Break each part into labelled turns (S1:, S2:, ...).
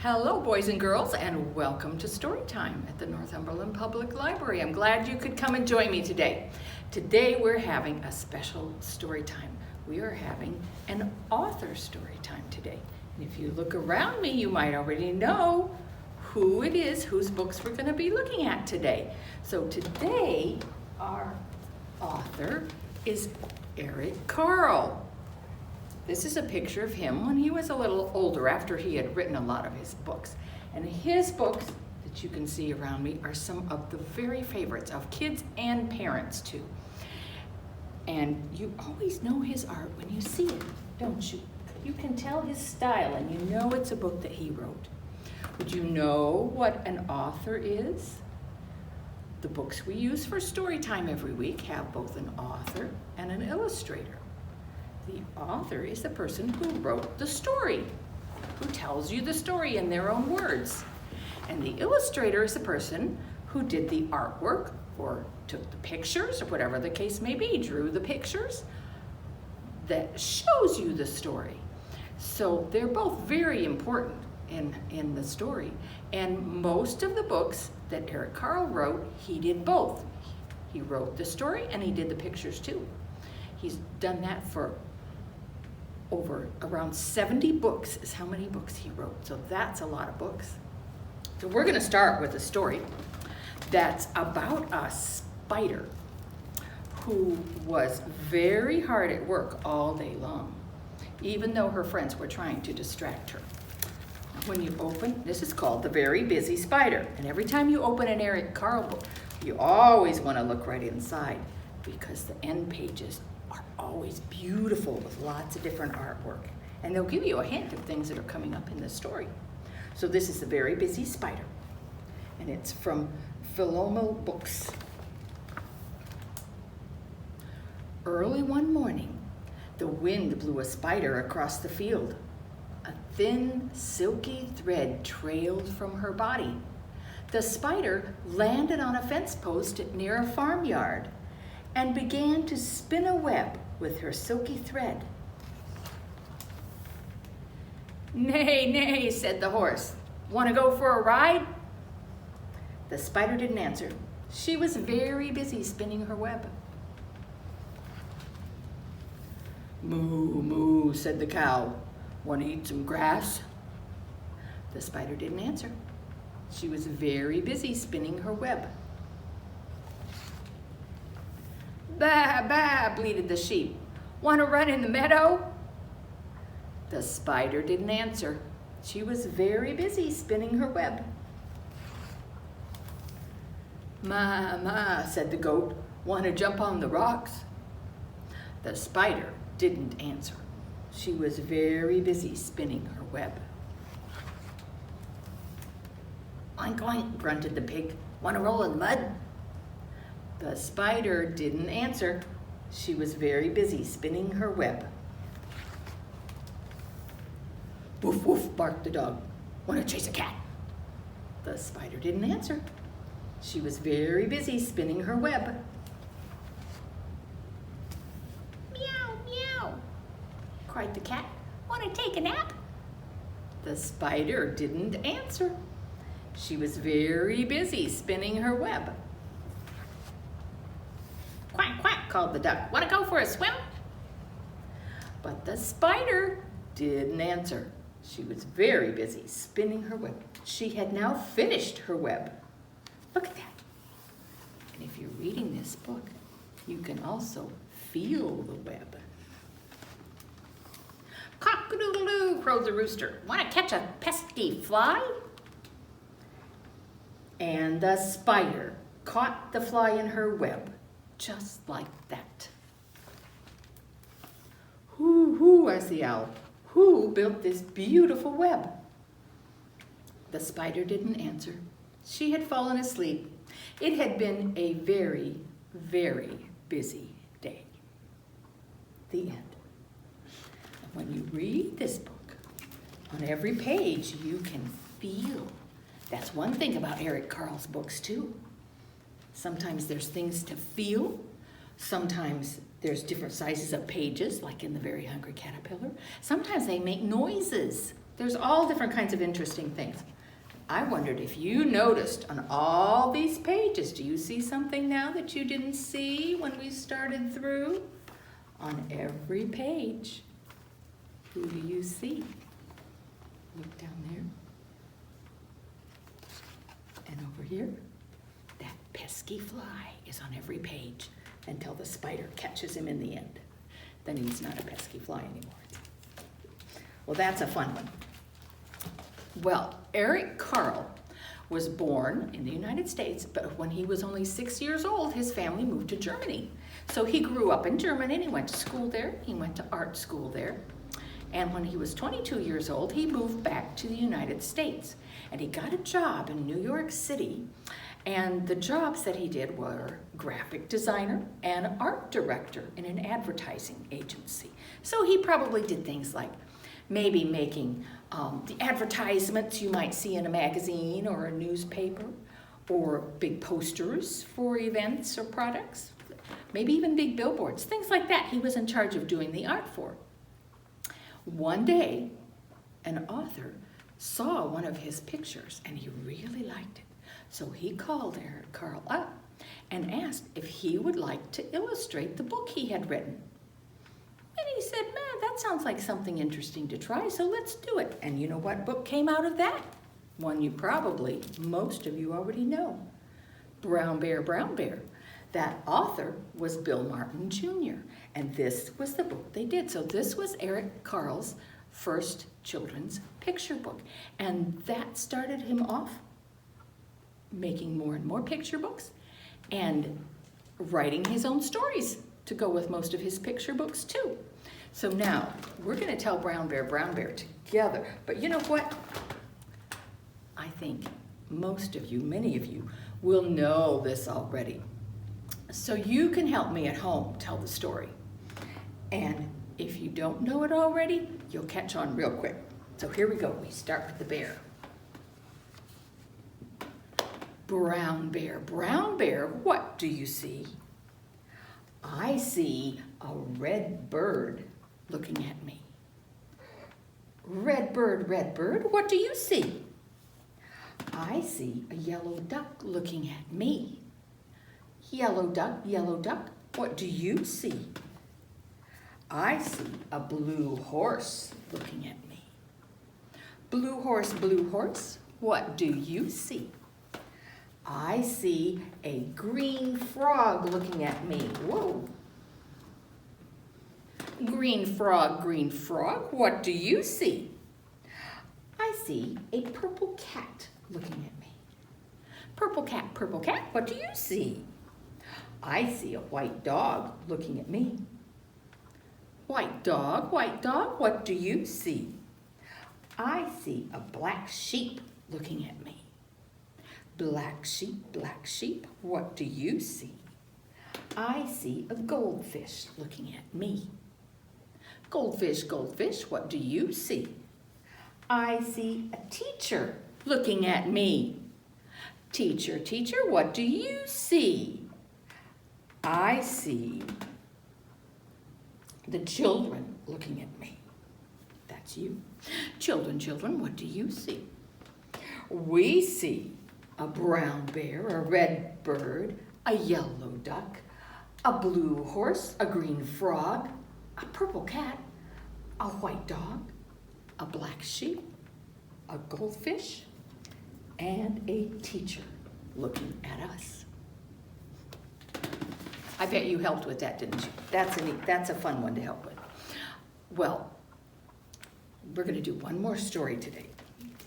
S1: Hello, boys and girls, and welcome to Storytime at the Northumberland Public Library. I'm glad you could come and join me today. Today we're having a special story time. We are having an author story time today. And if you look around me, you might already know who it is, whose books we're going to be looking at today. So today, our author is Carle. This is a picture of him when he was a little older, after he had written a lot of his books. And his books that you can see around me are some of the very favorites of kids and parents too. And you always know his art when you see it, don't you? You can tell his style and you know it's a book that he wrote. Would you know what an author is? The books we use for story time every week have both an author and an illustrator. The author is the person who wrote the story, who tells you the story in their own words. And the illustrator is the person who did the artwork or took the pictures or whatever the case may be, drew the pictures that shows you the story. So they're both very important in the story. And most of the books that Carle wrote, he did both. He wrote the story and he did the pictures too. He's done that for over around 70 books is how many books he wrote. So that's a lot of books. So we're going to start with a story that's about a spider who was very hard at work all day long, even though her friends were trying to distract her. When you open, this is called The Very Busy Spider. And every time you open an Carle book, you always want to look right inside because the end pages are always beautiful with lots of different artwork. And they'll give you a hint of things that are coming up in the story. So this is The Very Busy Spider. And it's from Philomel Books. Early one morning, the wind blew a spider across the field. A thin, silky thread trailed from her body. The spider landed on a fence post near a farmyard and began to spin a web with her silky thread. "Nay, nay," said the horse. "Want to go for a ride?" The spider didn't answer. She was very busy spinning her web. "Moo, moo," said the cow. "Want to eat some grass?" The spider didn't answer. She was very busy spinning her web. "Bah, bah," bleated the sheep. "Want to run in the meadow?" The spider didn't answer. She was very busy spinning her web. "Ma, ma," said the goat. "Want to jump on the rocks?" The spider didn't answer. She was very busy spinning her web. "Oink, oink," grunted the pig. "Want to roll in the mud?" The spider didn't answer. She was very busy spinning her web. "Woof, woof," barked the dog. "Want to chase a cat?" The spider didn't answer. She was very busy spinning her web. "Meow, meow," cried the cat. "Want to take a nap?" The spider didn't answer. She was very busy spinning her web. "Quack, quack," called the duck. "Want to go for a swim?" But the spider didn't answer. She was very busy spinning her web. She had now finished her web. Look at that. And if you're reading this book, you can also feel the web. "Cock-a-doodle-doo," crowed the rooster. "Want to catch a pesky fly?" And the spider caught the fly in her web, just like that. "Who, who," asked the owl. "Who built this beautiful web?" The spider didn't answer. She had fallen asleep. It had been a very, very busy day. The end. And when you read this book, on every page you can feel. That's one thing about Carle's books too. Sometimes there's things to feel. Sometimes there's different sizes of pages, like in The Very Hungry Caterpillar. Sometimes they make noises. There's all different kinds of interesting things. I wondered if you noticed on all these pages, do you see something now that you didn't see when we started through? On every page, who do you see? Look down there. And over here, that pesky fly is on every page until the spider catches him in the end. Then he's not a pesky fly anymore. Well, that's a fun one. Well, Eric Carle was born in the United States, but when he was only 6 years old, his family moved to Germany. So he grew up in Germany and he went to school there. He went to art school there. And when he was 22 years old, he moved back to the United States. And he got a job in New York City. And the jobs that he did were graphic designer and art director in an advertising agency. So he probably did things like maybe making the advertisements you might see in a magazine or a newspaper, or big posters for events or products, maybe even big billboards, things like that he was in charge of doing the art for. One day, an author saw one of his pictures and he really liked it. So he called Eric Carle up and asked if he would like to illustrate the book he had written. And he said, man, that sounds like something interesting to try, so let's do it. And you know what book came out of that? One you probably, most of you already know. Brown Bear, Brown Bear. That author was Bill Martin Jr. And this was the book they did. So this was Eric Carle's first children's picture book. And that started him off making more and more picture books and writing his own stories to go with most of his picture books too. So now we're going to tell Brown Bear together. But you know what? I think most of you, many of you, will know this already. So you can help me at home tell the story. And if you don't know it already, you'll catch on real quick. So here we go. We start with the bear. Brown Bear, what do you see? I see a red bird looking at me. Red bird, what do you see? I see a yellow duck looking at me. Yellow duck, what do you see? I see a blue horse looking at me. Blue horse, what do you see? I see a green frog looking at me. Whoa. Green frog, what do you see? I see a purple cat looking at me. Purple cat, what do you see? I see a white dog looking at me. White dog, what do you see? I see a black sheep looking at me. Black sheep, what do you see? I see a goldfish looking at me. Goldfish, what do you see? I see a teacher looking at me. Teacher, what do you see? I see the children looking at me. That's you. Children, what do you see? We see a brown bear, a red bird, a yellow duck, a blue horse, a green frog, a purple cat, a white dog, a black sheep, a goldfish, and a teacher looking at us. I bet you helped with that, didn't you? That's a fun one to help with. Well, we're going to do one more story today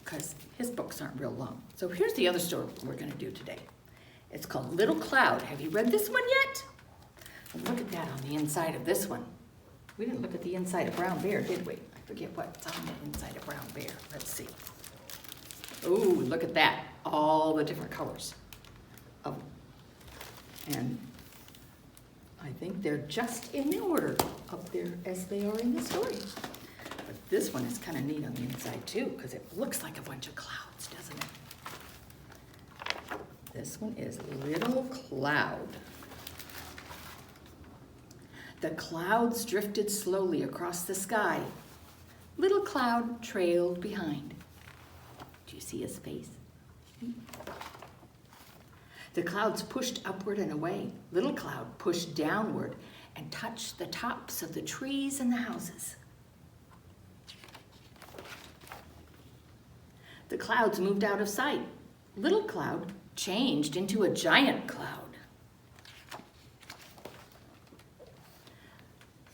S1: because his books aren't real long. So here's the other story we're going to do today. It's called Little Cloud. Have you read this one yet? And look at that on the inside of this one. We didn't look at the inside of Brown Bear, did we? I forget what's on the inside of Brown Bear. Let's see. Ooh, look at that. All the different colors. And I think they're just in the order up there as they are in the story. But this one is kind of neat on the inside too, because it looks like a bunch of clouds, doesn't it? This one is Little Cloud. The clouds drifted slowly across the sky. Little Cloud trailed behind. Do you see his face? The clouds pushed upward and away. Little Cloud pushed downward and touched the tops of the trees and the houses. The clouds moved out of sight. Little Cloud changed into a giant cloud.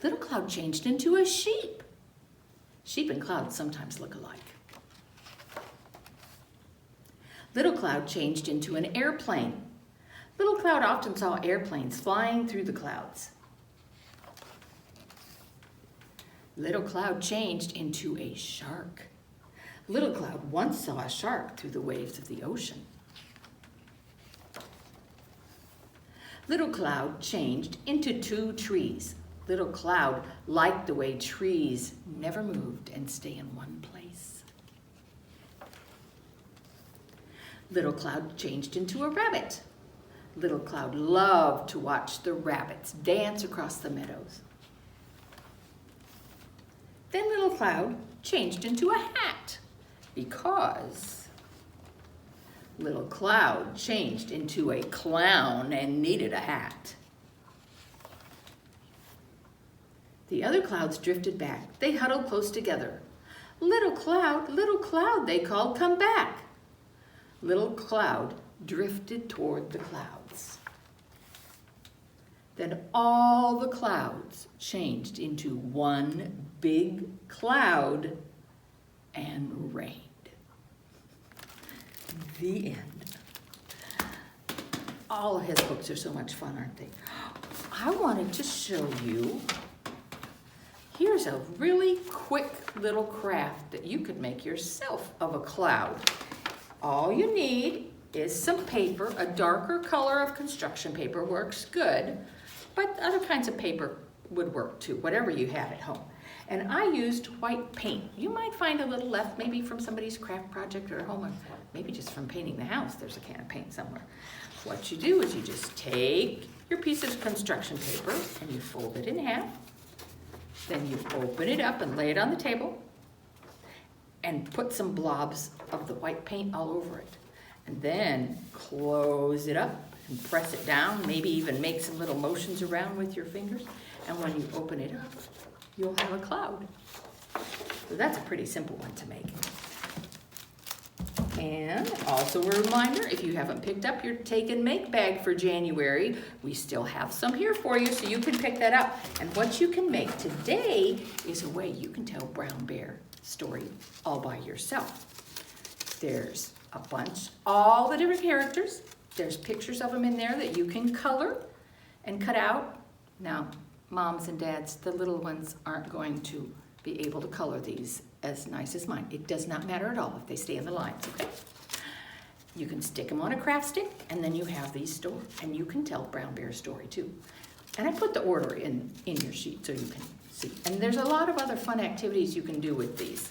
S1: Little Cloud changed into a sheep. Sheep and clouds sometimes look alike. Little Cloud changed into an airplane. Little Cloud often saw airplanes flying through the clouds. Little Cloud changed into a shark. Little Cloud once saw a shark through the waves of the ocean. Little Cloud changed into 2 trees. Little Cloud liked the way trees never moved and stay in one place. Little Cloud changed into a rabbit. Little Cloud loved to watch the rabbits dance across the meadows. Then Little Cloud changed into a hat because Little Cloud changed into a clown and needed a hat. The other clouds drifted back. They huddled close together. Little Cloud, they called, come back. Little Cloud drifted toward the clouds. Then all the clouds changed into one big cloud and rained. The end. All of his books are so much fun, aren't they? I wanted to show you, here's a really quick little craft that you could make yourself of a cloud. All you need is some paper. A darker color of construction paper works good, but other kinds of paper would work too, whatever you have at home. And I used white paint. You might find a little left maybe from somebody's craft project or at home, or maybe just from painting the house. There's a can of paint somewhere. What you do is you just take your piece of construction paper and you fold it in half. Then you open it up and lay it on the table and put some blobs of the white paint all over it. And then close it up and press it down, maybe even make some little motions around with your fingers. And when you open it up, you'll have a cloud. So that's a pretty simple one to make. And also a reminder, if you haven't picked up your Take and Make bag for January, we still have some here for you, so you can pick that up. And what you can make today is a way you can tell Brown Bear story all by yourself. There's a bunch, all the different characters. There's pictures of them in there that you can color and cut out. Now, moms and dads, the little ones aren't going to be able to color these as nice as mine. It does not matter at all if they stay in the lines, okay? You can stick them on a craft stick, and then you have these stored, and you can tell Brown Bear's story too. And I put the order in your sheet so you can see. And there's a lot of other fun activities you can do with these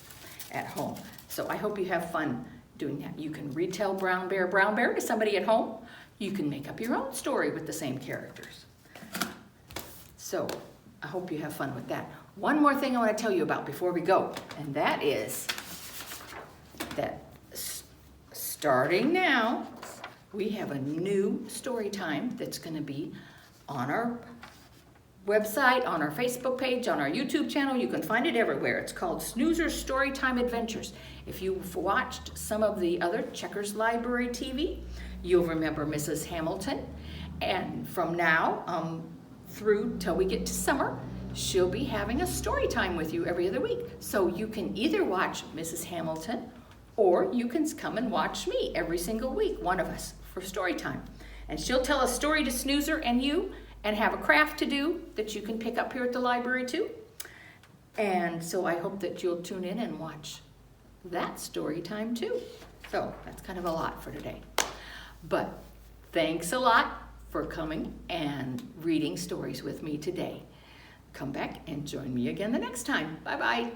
S1: at home. So I hope you have fun doing that. You can retell Brown Bear to somebody at home. You can make up your own story with the same characters. So I hope you have fun with that. One more thing I want to tell you about before we go, and that is that starting now, we have a new story time that's going to be on our website, on our Facebook page, on our YouTube channel. You can find it everywhere. It's called Snoozer's Storytime Adventures. If you've watched some of the other Checkers Library TV, you'll remember Mrs. Hamilton. And from now through till we get to summer, she'll be having a story time with you every other week. So you can either watch Mrs. Hamilton or you can come and watch me every single week, one of us, for story time. And she'll tell a story to Snoozer and you and have a craft to do that you can pick up here at the library too. And so I hope that you'll tune in and watch that story time too. So that's kind of a lot for today. But thanks a lot for coming and reading stories with me today. Come back and join me again the next time. Bye-bye.